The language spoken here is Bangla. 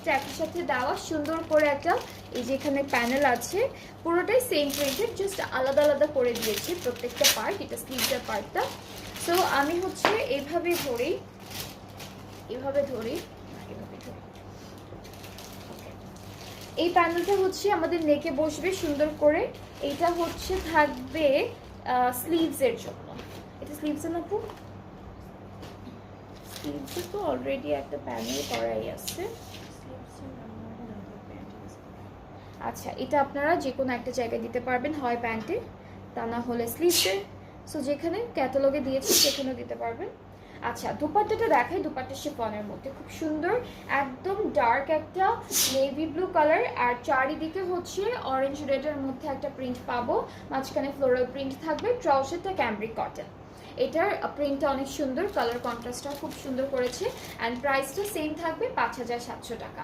প্রিন্টটা একই সাথে দেওয়া, সুন্দর করে একটা এই যে এখানে প্যানেল আছে, পুরোটাই সেম প্রিন্টেড, জাস্ট আলাদা আলাদা করে দিয়েছি প্রত্যেকটা পার্ট। এটা স্লিভসের পার্টটা। সো আমি হচ্ছে এইভাবে ধরি, এভাবে ধরি, এভাবে ধরি। এই প্যানেলটা হচ্ছে আমাদের নেকে বসবে সুন্দর করে। এইটা হচ্ছে থাকবে স্লিভসের জন্য। এটা স্লিভসের না আপু? স্লিভসে তো অলরেডি একটা প্যানেল করাই আছে। আচ্ছা, এটা আপনারা যে কোনো একটা জায়গায় দিতে পারবেন, হয় প্যান্টে, তা না হলে স্লিভসে। সো যেখানে ক্যাটালগে দিয়েছি সেখানেও দিতে পারবেন। আচ্ছা, দুপাট্টাটা দেখাই। দুপাট্টা শিফনের মধ্যে খুব সুন্দর, একদম ডার্ক একটা নেভি ব্লু কালার, আর চারিদিকে হচ্ছে অরেঞ্জ রেডের মধ্যে একটা প্রিন্ট পাবো, মাঝখানে ফ্লোরাল প্রিন্ট থাকবে। ট্রাউজারটা ক্যামব্রিক কটন। এটার প্রিন্টটা অনেক সুন্দর, কালার কন্ট্রাস্টটা খুব সুন্দর করেছে, অ্যান্ড প্রাইসটা সেম থাকবে 5700 টাকা।